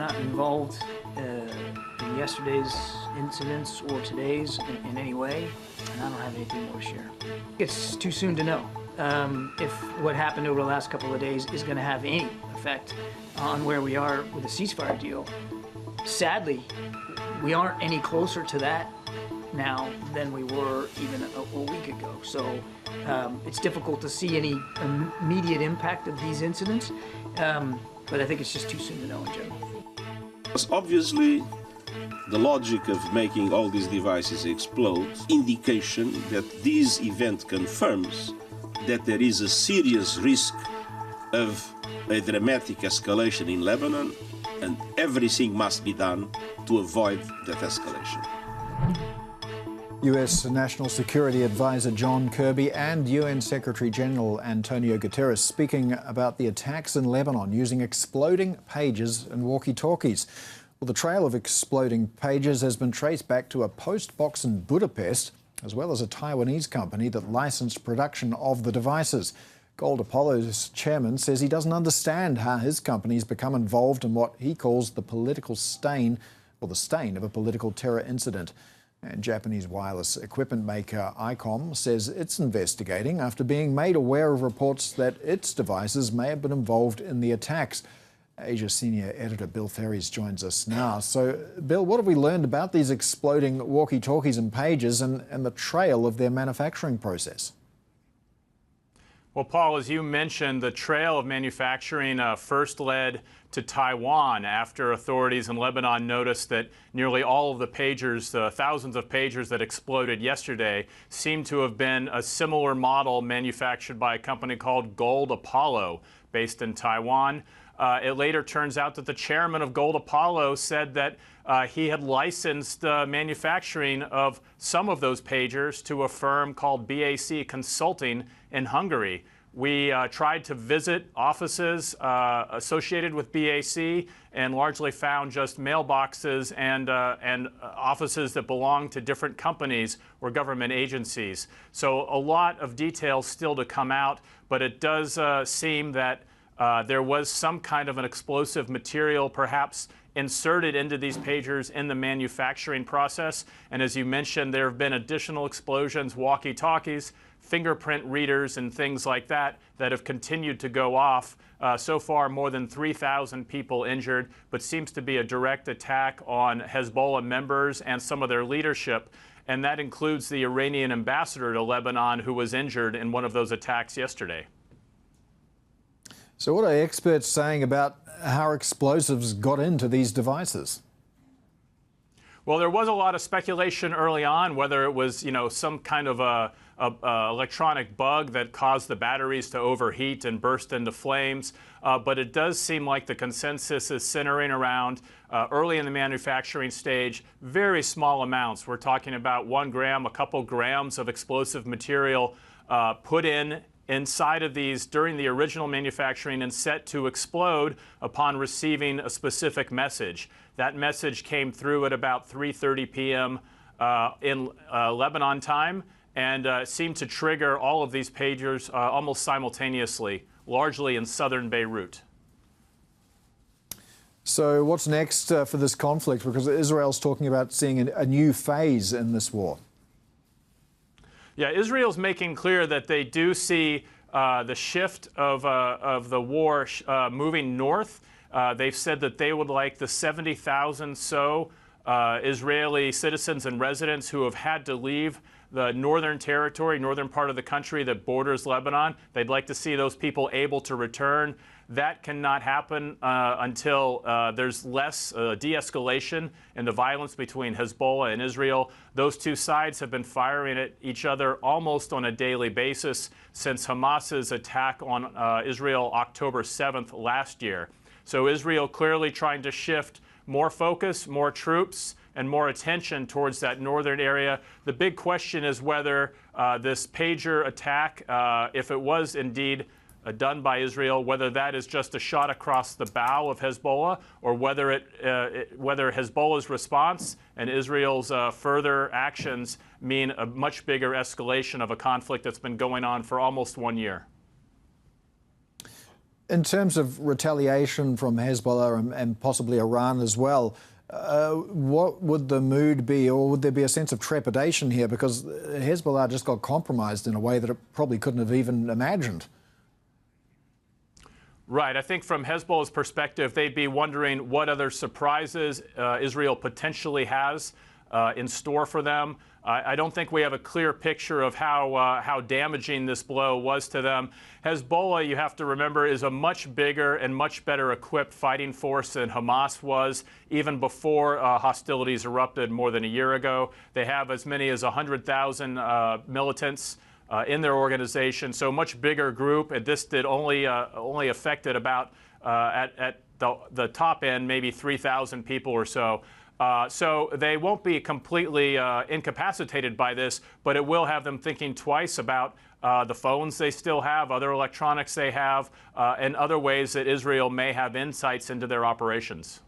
not involved in yesterday's incidents or today's in any way, and I don't have anything more to share. It's too soon to know if what happened over the last couple of days is going to have any effect on where we are with the ceasefire deal. Sadly, we aren't any closer to that now than we were even a week ago. So it's difficult to see any immediate impact of these incidents, but I think it's just too soon to know in general. Obviously, the logic of making all these devices explode, indication that this event confirms that there is a serious risk of a dramatic escalation in Lebanon, and everything must be done to avoid that escalation. U.S. National Security Advisor John Kirby and UN Secretary General Antonio Guterres speaking about the attacks in Lebanon using exploding pages and walkie-talkies. Well, the trail of exploding pages has been traced back to a post box in Budapest, as well as a Taiwanese company that licensed production of the devices. Gold Apollo's chairman says he doesn't understand how his company's become involved in what he calls the political stain, or the stain of a political terror incident. And Japanese wireless equipment maker ICOM says it's investigating after being made aware of reports that its devices may have been involved in the attacks. Asia senior editor Bill Faries joins us now. So, Bill, what have we learned about these exploding walkie-talkies and pages and the trail of their manufacturing process? Well, Paul, as you mentioned, the trail of manufacturing first led to Taiwan after authorities in Lebanon noticed that nearly all of the pagers, the thousands of pagers that exploded yesterday, seem to have been a similar model manufactured by a company called Gold Apollo, based in Taiwan. It later turns out that the chairman of Gold Apollo said that he had licensed manufacturing of some of those pagers to a firm called BAC Consulting in Hungary. We tried to visit offices associated with BAC and largely found just mailboxes and offices that belong to different companies or government agencies. So a lot of details still to come out, but it does seem that there was some kind of an explosive material perhaps inserted into these pagers in the manufacturing process. And as you mentioned, there have been additional explosions, walkie-talkies, fingerprint readers, and things like that that have continued to go off. So far, more than 3,000 people injured, but seems to be a direct attack on Hezbollah members and some of their leadership. And that includes the Iranian ambassador to Lebanon, who was injured in one of those attacks yesterday. So what are experts saying about how explosives got into these devices? Well, there was a lot of speculation early on whether it was, some kind of a electronic bug that caused the batteries to overheat and burst into flames. But it does seem like the consensus is centering around early in the manufacturing stage, very small amounts. We're talking about 1 gram, a couple grams of explosive material put inside of these during the original manufacturing and set to explode upon receiving a specific message. That message came through at about 3:30 p.m. In Lebanon time and seemed to trigger all of these pagers almost simultaneously, largely in southern Beirut. So what's next for this conflict? Because Israel's talking about seeing a new phase in this war. Yeah, Israel's making clear that they do see the shift of the war moving north. They've said that they would like the 70,000 Israeli citizens and residents who have had to leave the northern territory, northern part of the country that borders Lebanon. They'd like to see those people able to return. That cannot happen until there's less de-escalation in the violence between Hezbollah and Israel. Those two sides have been firing at each other almost on a daily basis since Hamas's attack on Israel October 7th last year. So Israel clearly trying to shift more focus, more troops, and more attention towards that northern area. The big question is whether this pager attack, if it was indeed done by Israel, whether that is just a shot across the bow of Hezbollah, or whether whether Hezbollah's response and Israel's further actions mean a much bigger escalation of a conflict that's been going on for almost 1 year. In terms of retaliation from Hezbollah and possibly Iran as well, what would the mood be, or would there be a sense of trepidation here? Because Hezbollah just got compromised in a way that it probably couldn't have even imagined. Right. I think from Hezbollah's perspective, they'd be wondering what other surprises Israel potentially has in store for them. I don't think we have a clear picture of how damaging this blow was to them. Hezbollah, you have to remember, is a much bigger and much better equipped fighting force than Hamas was even before hostilities erupted more than a year ago. They have as many as 100,000 militants in their organization, so much bigger group. And this did only affected about at the top end maybe 3,000 people or so. So they won't be completely incapacitated by this, but it will have them thinking twice about the phones they still have, other electronics they have, and other ways that Israel may have insights into their operations.